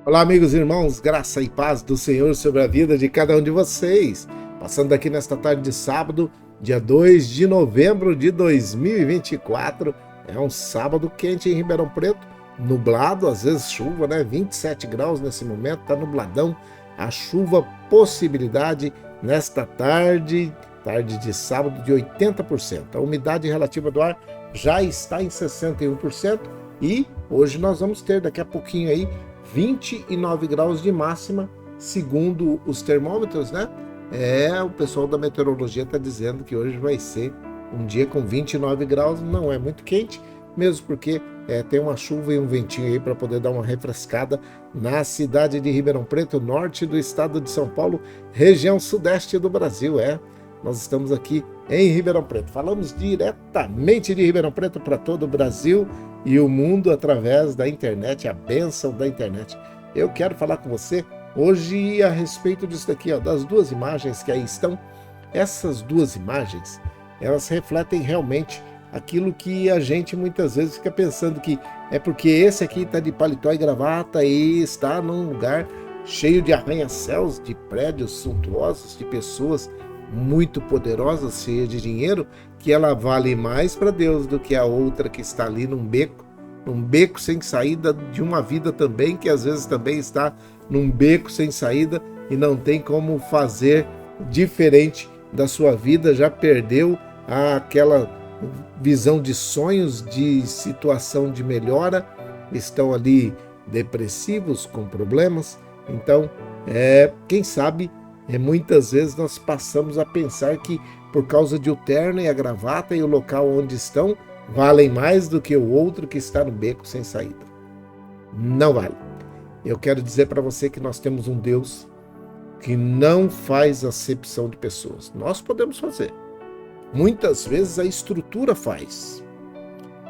Olá, amigos e irmãos, graça e paz do Senhor sobre a vida de cada um de vocês. Passando aqui nesta tarde de sábado, dia 2 de novembro de 2024. É um sábado quente em Ribeirão Preto, nublado, às vezes chuva, né? 27 graus nesse momento, tá nubladão. A chuva, possibilidade nesta tarde de sábado de 80%. A umidade relativa do ar já está em 61% e hoje nós vamos ter daqui a pouquinho aí 29 graus de máxima, segundo os termômetros, né? O pessoal da meteorologia está dizendo que hoje vai ser um dia com 29 graus, não é muito quente, mesmo porque tem uma chuva e um ventinho aí para poder dar uma refrescada na cidade de Ribeirão Preto, norte do estado de São Paulo, região sudeste do Brasil, Nós estamos aqui em Ribeirão Preto. Falamos diretamente de Ribeirão Preto para todo o Brasil e o mundo através da internet, a bênção da internet. Eu quero falar com você hoje a respeito disso daqui, das duas imagens que aí estão. Essas duas imagens, elas refletem realmente aquilo que a gente muitas vezes fica pensando que é porque esse aqui está de paletó e gravata e está num lugar cheio de arranha-céus, de prédios suntuosos, de pessoas muito poderosas, cheia de dinheiro, que ela vale mais para Deus do que a outra que está ali num beco sem saída de uma vida também, que às vezes também está num beco sem saída e não tem como fazer diferente da sua vida, já perdeu aquela visão de sonhos, de situação de melhora, estão ali depressivos, com problemas. Então, quem sabe muitas vezes nós passamos a pensar que por causa de o terno e a gravata e o local onde estão, valem mais do que o outro que está no beco sem saída. Não vale. Eu quero dizer para você que nós temos um Deus que não faz acepção de pessoas. Nós podemos fazer. Muitas vezes a estrutura faz.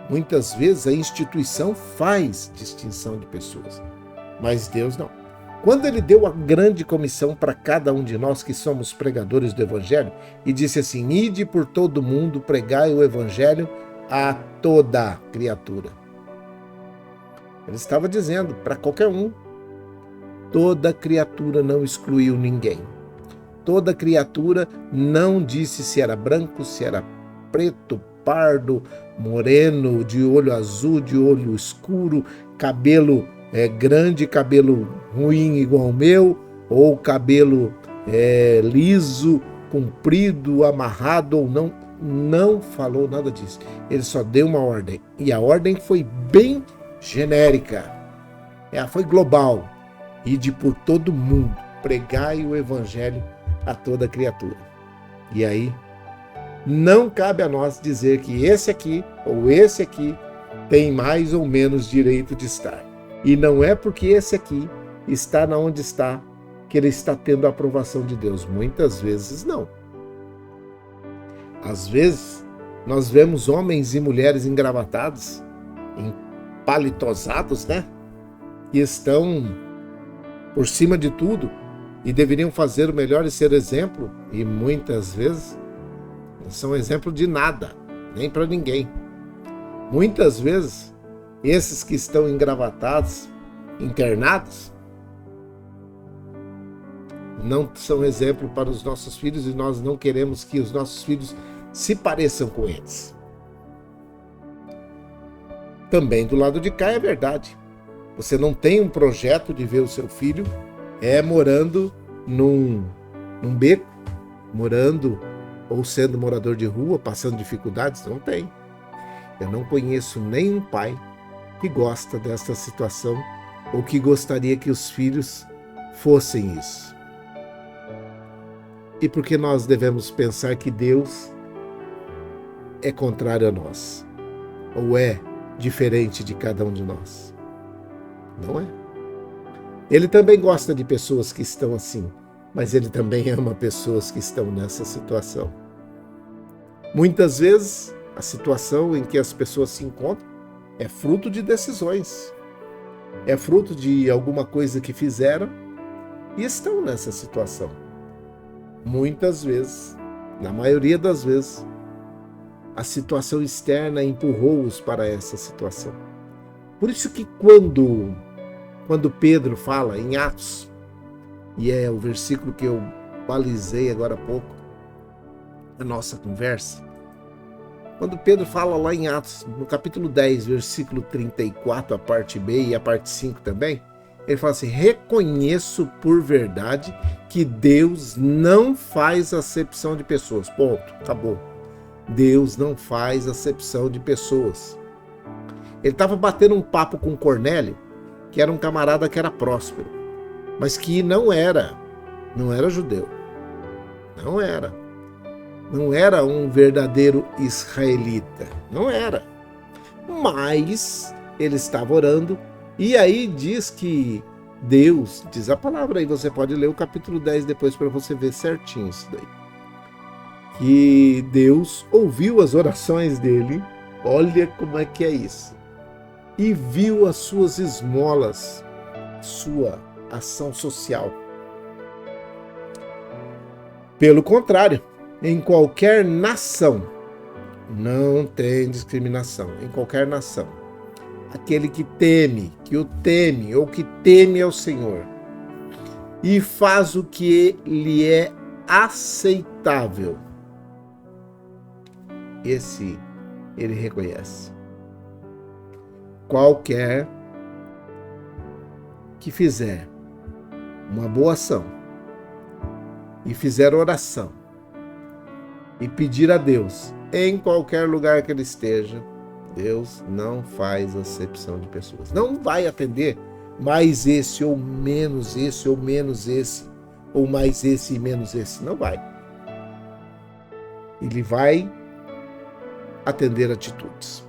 Muitas vezes a instituição faz distinção de pessoas. Mas Deus não. Quando ele deu a grande comissão para cada um de nós que somos pregadores do Evangelho e disse assim: ide por todo mundo, pregai o Evangelho a toda criatura. Ele estava dizendo para qualquer um. Toda criatura, não excluiu ninguém. Toda criatura, não disse se era branco, se era preto, pardo, moreno, de olho azul, de olho escuro, cabelo grande, cabelo ruim igual ao meu, ou cabelo liso, comprido, amarrado ou não. Não falou nada disso. Ele só deu uma ordem. E a ordem foi bem genérica. Foi global. Ide por todo mundo, pregai o Evangelho a toda criatura. E aí, não cabe a nós dizer que esse aqui ou esse aqui tem mais ou menos direito de estar. E não é porque esse aqui está na onde está que ele está tendo a aprovação de Deus. Muitas vezes não. Às vezes, nós vemos homens e mulheres engravatados, empalitosados, que estão por cima de tudo e deveriam fazer o melhor e ser exemplo, e muitas vezes não são exemplo de nada, nem para ninguém. Muitas vezes, esses que estão engravatados, internados, não são exemplo para os nossos filhos e nós não queremos que os nossos filhos se pareçam com eles. Também do lado de cá é verdade. Você não tem um projeto de ver o seu filho morando num beco, morando ou sendo morador de rua, passando dificuldades. Não tem. Eu não conheço nenhum pai que gosta dessa situação ou que gostaria que os filhos fossem isso. E por que nós devemos pensar que Deus é contrário a nós? Ou é diferente de cada um de nós? Não é. Ele também gosta de pessoas que estão assim, mas ele também ama pessoas que estão nessa situação. Muitas vezes, a situação em que as pessoas se encontram é fruto de decisões, é fruto de alguma coisa que fizeram e estão nessa situação. Muitas vezes, na maioria das vezes, a situação externa empurrou-os para essa situação. Por isso que quando Quando Pedro fala em Atos, e é o versículo que eu balizei agora há pouco, a nossa conversa, quando Pedro fala lá em Atos, no capítulo 10, versículo 34, a parte B e a parte 5 também, ele fala assim: reconheço por verdade que Deus não faz acepção de pessoas. Ponto, acabou. Deus não faz acepção de pessoas. Ele estava batendo um papo com Cornélio, que era um camarada que era próspero, mas que não era judeu. Não era um verdadeiro israelita. Não era. Mas ele estava orando, e aí diz que Deus, diz a palavra aí, você pode ler o capítulo 10 depois para você ver certinho isso daí. Que Deus ouviu as orações dele, olha como é que é isso, e viu as suas esmolas, sua ação social. Pelo contrário, em qualquer nação, não tem discriminação, em qualquer nação, aquele que o teme ou que teme ao Senhor e faz o que lhe é aceitável, esse ele reconhece. Qualquer que fizer uma boa ação e fizer oração e pedir a Deus em qualquer lugar que ele esteja, Deus não faz acepção de pessoas. Não vai atender mais esse ou menos esse, ou menos esse, ou mais esse e menos esse. Não vai. Ele vai atender atitudes.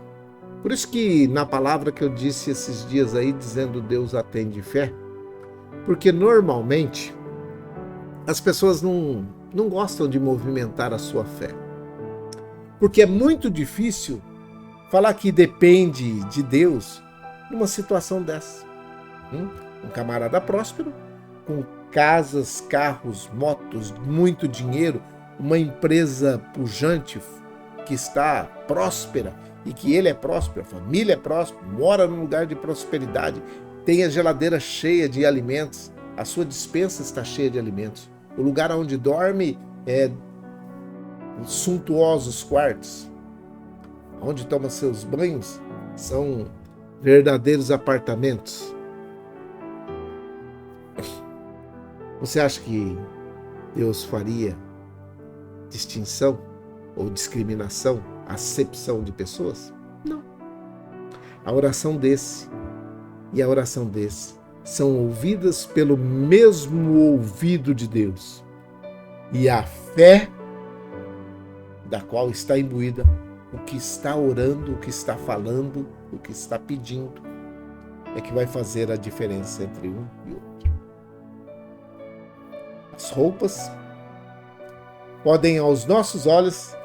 Por isso que na palavra que eu disse esses dias aí, dizendo Deus atende fé, porque normalmente as pessoas não gostam de movimentar a sua fé. Porque é muito difícil falar que depende de Deus numa situação dessa. Um camarada próspero, com casas, carros, motos, muito dinheiro, uma empresa pujante que está próspera e que ele é próspero, a família é próspera, mora num lugar de prosperidade, tem a geladeira cheia de alimentos, a sua despensa está cheia de alimentos, o lugar onde dorme é suntuosos quartos, onde toma seus banhos são verdadeiros apartamentos. Você acha que Deus faria distinção ou discriminação, acepção de pessoas? Não. A oração desse e a oração desse são ouvidas pelo mesmo ouvido de Deus. E a fé da qual está imbuída o que está orando, o que está falando, o que está pedindo, é que vai fazer a diferença entre um e outro. As roupas podem, aos nossos olhos,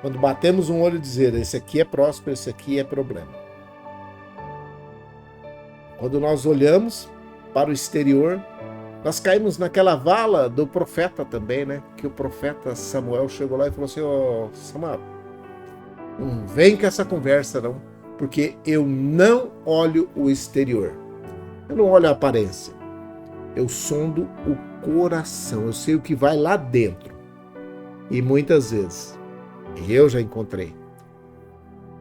quando batemos um olho, dizer: esse aqui é próspero, esse aqui é problema. Quando nós olhamos para o exterior, nós caímos naquela vala do profeta também, né? Que o profeta Samuel chegou lá e falou assim: ó, Samuel, não vem com essa conversa não, porque eu não olho o exterior, eu não olho a aparência, eu sondo o coração, eu sei o que vai lá dentro. E muitas vezes, eu já encontrei,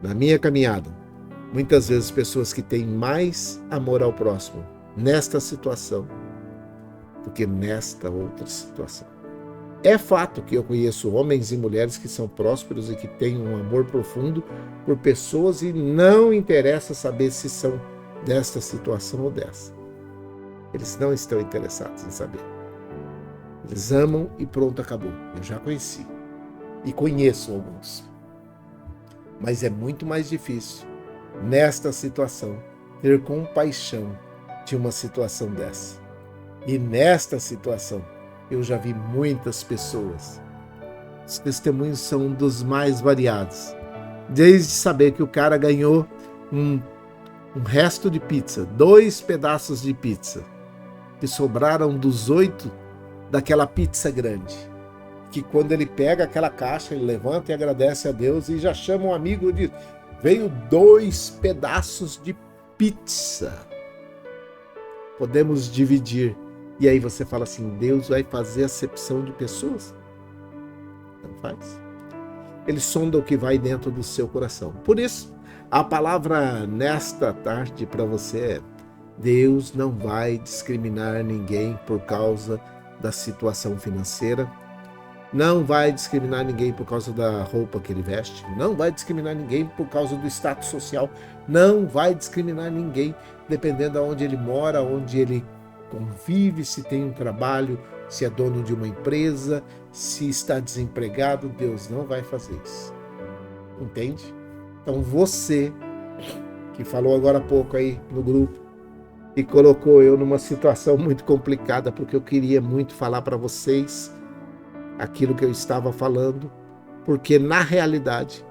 na minha caminhada, muitas vezes pessoas que têm mais amor ao próximo nesta situação do que nesta outra situação. É fato que eu conheço homens e mulheres que são prósperos e que têm um amor profundo por pessoas e não interessa saber se são desta situação ou dessa. Eles não estão interessados em saber. Eles amam e pronto, acabou. Eu já conheci e conheço alguns. Mas é muito mais difícil, nesta situação, ter compaixão de uma situação dessa. E nesta situação, eu já vi muitas pessoas. Os testemunhos são dos mais variados. Desde saber que o cara ganhou um resto de pizza, 2 pedaços de pizza, que sobraram dos 8 daquela pizza grande. Que quando ele pega aquela caixa, ele levanta e agradece a Deus e já chama um amigo e diz: veio 2 pedaços de pizza. podemos dividir. E aí você fala assim, Deus vai fazer acepção de pessoas? Não faz. Ele sonda o que vai dentro do seu coração. Por isso, a palavra nesta tarde para você é: Deus não vai discriminar ninguém por causa da situação financeira, não vai discriminar ninguém por causa da roupa que ele veste, não vai discriminar ninguém por causa do status social, não vai discriminar ninguém dependendo de onde ele mora, onde ele convive, se tem um trabalho, se é dono de uma empresa, se está desempregado. Deus não vai fazer isso. Entende? Então você, que falou agora há pouco aí no grupo, e colocou eu numa situação muito complicada, porque eu queria muito falar para vocês aquilo que eu estava falando, porque na realidade,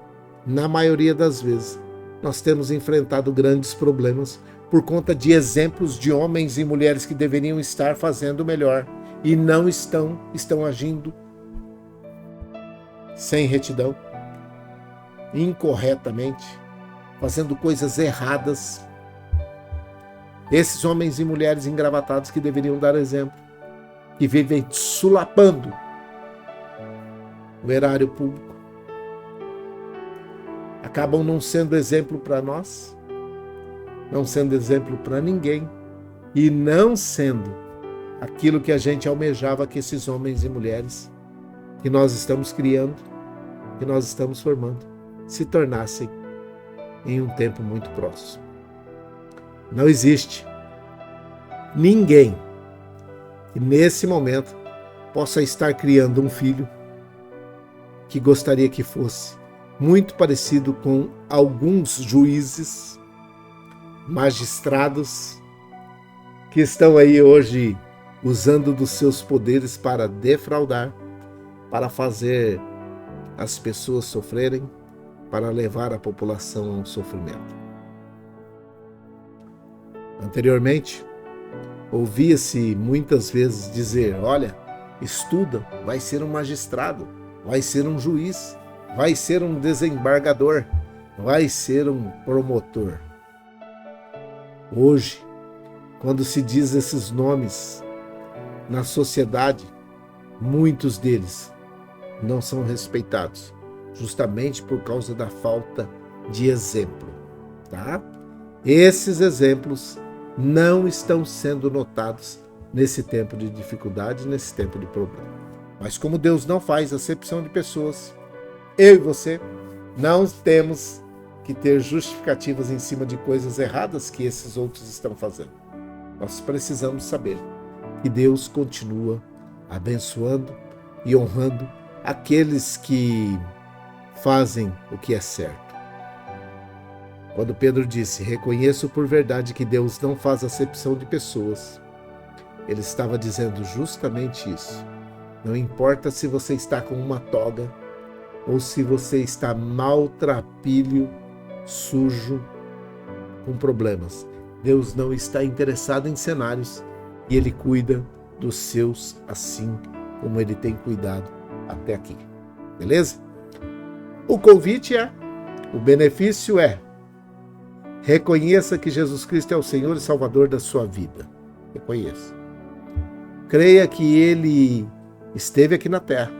na maioria das vezes, nós temos enfrentado grandes problemas por conta de exemplos de homens e mulheres que deveriam estar fazendo melhor e não estão agindo sem retidão, incorretamente, fazendo coisas erradas. Esses homens e mulheres engravatados que deveriam dar exemplo, que vivem sulapando o erário público, acabam não sendo exemplo para nós, não sendo exemplo para ninguém e não sendo aquilo que a gente almejava que esses homens e mulheres que nós estamos criando, que nós estamos formando, se tornassem em um tempo muito próximo. Não existe ninguém que nesse momento possa estar criando um filho que gostaria que fosse muito parecido com alguns juízes, magistrados, que estão aí hoje usando dos seus poderes para defraudar, para fazer as pessoas sofrerem, para levar a população a um sofrimento. Anteriormente, ouvia-se muitas vezes dizer: olha, estuda, vai ser um magistrado, vai ser um juiz, vai ser um desembargador, vai ser um promotor. Hoje, quando se diz esses nomes na sociedade, muitos deles não são respeitados, justamente por causa da falta de exemplo, tá? Esses exemplos não estão sendo notados nesse tempo de dificuldade, nesse tempo de problema. Mas como Deus não faz acepção de pessoas, eu e você não temos que ter justificativas em cima de coisas erradas que esses outros estão fazendo. Nós precisamos saber que Deus continua abençoando e honrando aqueles que fazem o que é certo. Quando Pedro disse: reconheço por verdade que Deus não faz acepção de pessoas, ele estava dizendo justamente isso. Não importa se você está com uma toga ou se você está maltrapilho, sujo, com problemas. Deus não está interessado em cenários e Ele cuida dos seus assim como Ele tem cuidado até aqui. Beleza? O convite o benefício reconheça que Jesus Cristo é o Senhor e Salvador da sua vida. Reconheça. Creia que Ele esteve aqui na terra,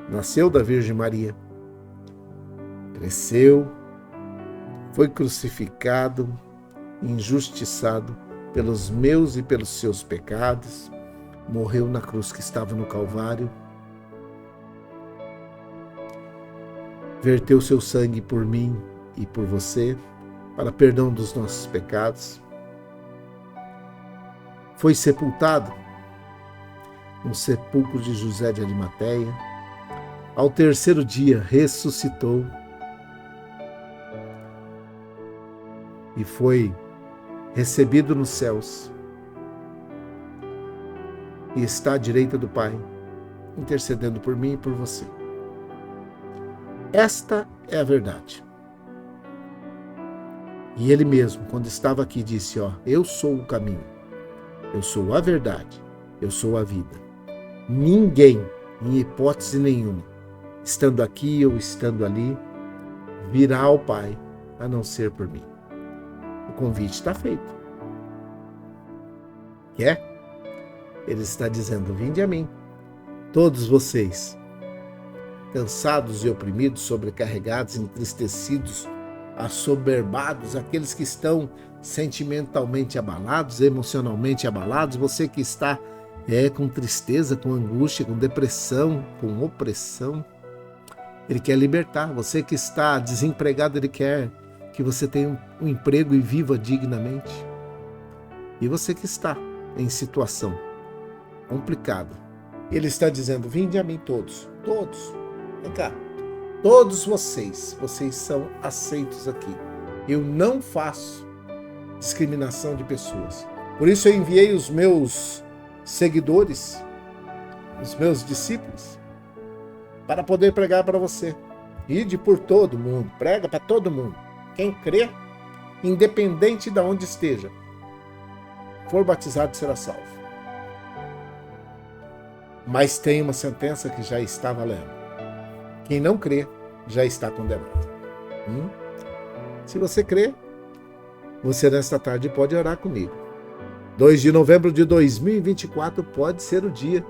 nasceu da Virgem Maria, cresceu, foi crucificado, injustiçado pelos meus e pelos seus pecados, morreu na cruz que estava no Calvário, verteu seu sangue por mim e por você, para perdão dos nossos pecados, foi sepultado no sepulcro de José de Arimateia, ao terceiro dia ressuscitou e foi recebido nos céus e está à direita do Pai, intercedendo por mim e por você. Esta é a verdade. E Ele mesmo, quando estava aqui, disse: eu sou o caminho, eu sou a verdade, eu sou a vida. Ninguém, em hipótese nenhuma, estando aqui ou estando ali, virá ao Pai, a não ser por mim. O convite está feito. Quer? Ele está dizendo: vinde a mim, todos vocês, cansados e oprimidos, sobrecarregados, entristecidos, assoberbados, aqueles que estão sentimentalmente abalados, emocionalmente abalados, você que está com tristeza, com angústia, com depressão, com opressão. Ele quer libertar. Você que está desempregado, ele quer que você tenha um emprego e viva dignamente. E você que está em situação complicada, ele está dizendo: vinde a mim todos, vem cá, todos vocês são aceitos aqui. Eu não faço discriminação de pessoas. Por isso eu enviei os meus seguidores, os meus discípulos, para poder pregar para você. Ide por todo mundo, prega para todo mundo. Quem crê, independente de onde esteja, for batizado, será salvo. Mas tem uma sentença que já está valendo. Quem não crê, já está condenado. Se você crê, você nesta tarde pode orar comigo. 2 de novembro de 2024 pode ser o dia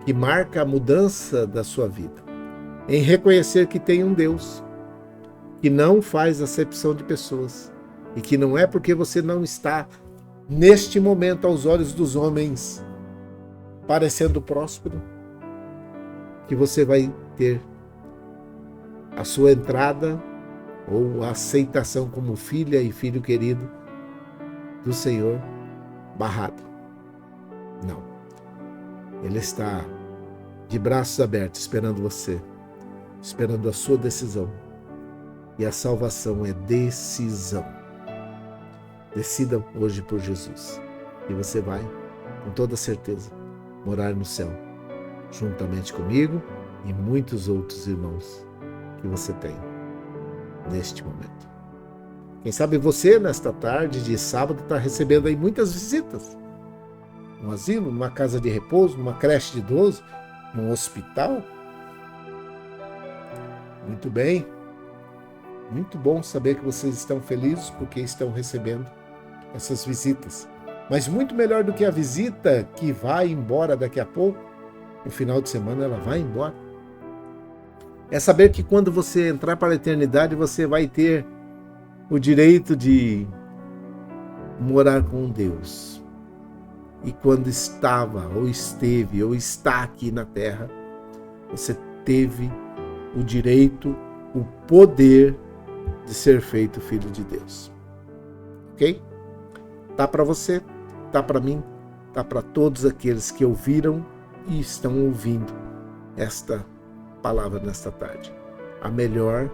que marca a mudança da sua vida. Em reconhecer que tem um Deus que não faz acepção de pessoas e que não é porque você não está neste momento aos olhos dos homens parecendo próspero que você vai ter a sua entrada ou a aceitação como filha e filho querido do Senhor barrado. Não. Ele está de braços abertos esperando você, esperando a sua decisão. E a salvação é decisão. Decida hoje por Jesus. E você vai, com toda certeza, morar no céu, juntamente comigo e muitos outros irmãos que você tem neste momento. Quem sabe você, nesta tarde de sábado, está recebendo aí muitas visitas. Um asilo, numa casa de repouso, numa creche de idoso, num hospital. Muito bem. Muito bom saber que vocês estão felizes porque estão recebendo essas visitas. Mas muito melhor do que a visita que vai embora daqui a pouco, no final de semana ela vai embora, é saber que quando você entrar para a eternidade, você vai ter o direito de morar com Deus. E quando estava, ou esteve, ou está aqui na terra, você teve o direito, o poder de ser feito filho de Deus. Ok? Tá para você, tá para mim, tá para todos aqueles que ouviram e estão ouvindo esta palavra nesta tarde. A melhor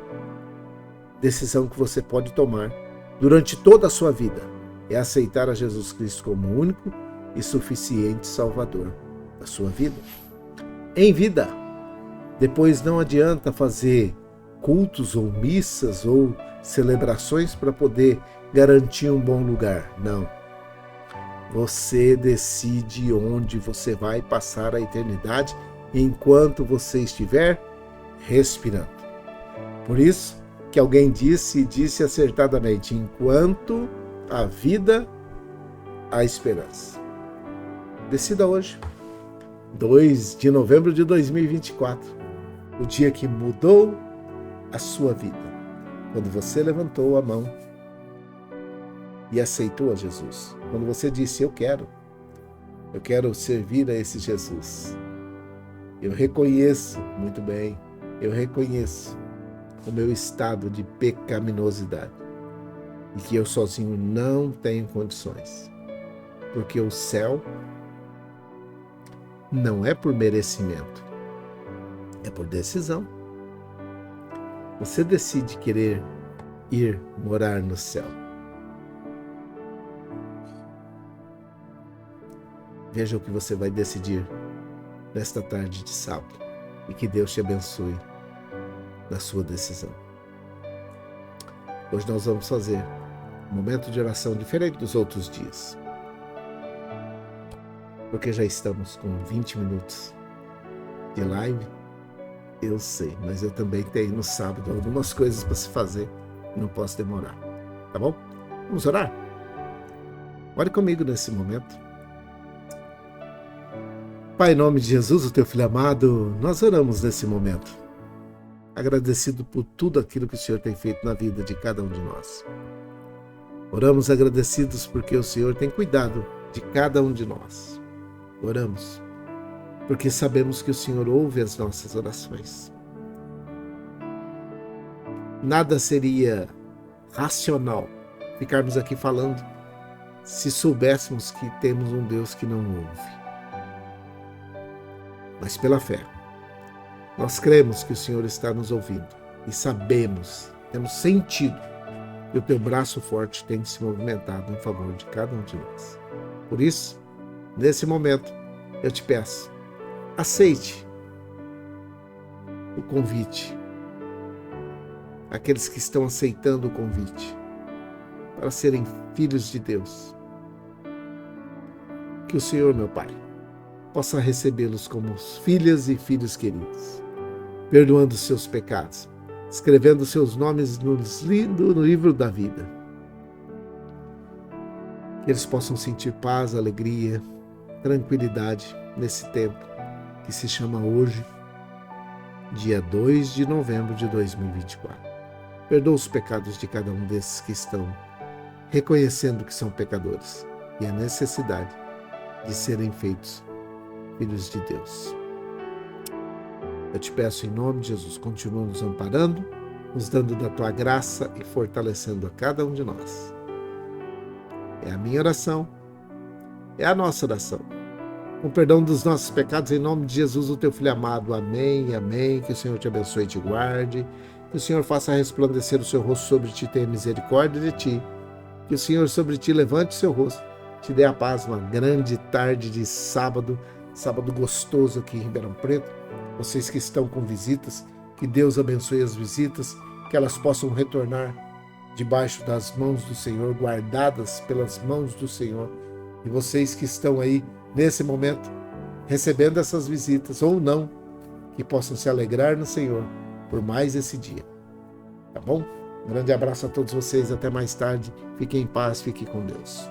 decisão que você pode tomar durante toda a sua vida é aceitar a Jesus Cristo como o único e suficiente Salvador da sua vida. Em vida. Depois não adianta fazer cultos ou missas ou celebrações para poder garantir um bom lugar. Não. Você decide onde você vai passar a eternidade enquanto você estiver respirando. Por isso que alguém disse acertadamente: enquanto a vida, há esperança. Decida hoje, 2 de novembro de 2024, o dia que mudou a sua vida, quando você levantou a mão e aceitou a Jesus. Quando você disse: eu quero servir a esse Jesus. Eu reconheço, muito bem, eu reconheço o meu estado de pecaminosidade e que eu sozinho não tenho condições, porque o céu não é por merecimento, é por decisão. Você decide querer ir morar no céu. Veja o que você vai decidir nesta tarde de sábado e que Deus te abençoe na sua decisão. Hoje nós vamos fazer um momento de oração diferente dos outros dias, porque já estamos com 20 minutos de live. Eu sei, mas eu também tenho no sábado algumas coisas para se fazer e não posso demorar, tá bom? Vamos orar? Ore comigo nesse momento. Pai, em nome de Jesus, o teu filho amado, nós oramos nesse momento, agradecido por tudo aquilo que o Senhor tem feito na vida de cada um de nós. Oramos agradecidos porque o Senhor tem cuidado de cada um de nós. Oramos porque sabemos que o Senhor ouve as nossas orações. Nada seria racional ficarmos aqui falando se soubéssemos que temos um Deus que não ouve. Mas pela fé, nós cremos que o Senhor está nos ouvindo e sabemos, temos sentido que o teu braço forte tem se movimentado em favor de cada um de nós. Por isso, nesse momento, eu te peço, aceite o convite. Aqueles que estão aceitando o convite para serem filhos de Deus. Que o Senhor, meu Pai, possa recebê-los como filhas e filhos queridos, perdoando os seus pecados, escrevendo seus nomes no livro da vida. Que eles possam sentir paz, alegria, tranquilidade nesse tempo que se chama hoje, dia 2 de novembro de 2024. Perdoa os pecados de cada um desses que estão reconhecendo que são pecadores e a necessidade de serem feitos filhos de Deus. Eu te peço em nome de Jesus, continua nos amparando, nos dando da tua graça e fortalecendo a cada um de nós. É a minha oração, é a nossa oração. Com perdão dos nossos pecados, em nome de Jesus, o teu filho amado. Amém, amém. Que o Senhor te abençoe e te guarde. Que o Senhor faça resplandecer o seu rosto sobre ti, tenha misericórdia de ti. Que o Senhor sobre ti levante o seu rosto, te dê a paz, uma grande tarde de sábado gostoso aqui em Ribeirão Preto. Vocês que estão com visitas, que Deus abençoe as visitas, que elas possam retornar debaixo das mãos do Senhor, guardadas pelas mãos do Senhor. E vocês que estão aí nesse momento, recebendo essas visitas ou não, que possam se alegrar no Senhor por mais esse dia. Tá bom? Um grande abraço a todos vocês, até mais tarde. Fiquem em paz, fiquem com Deus.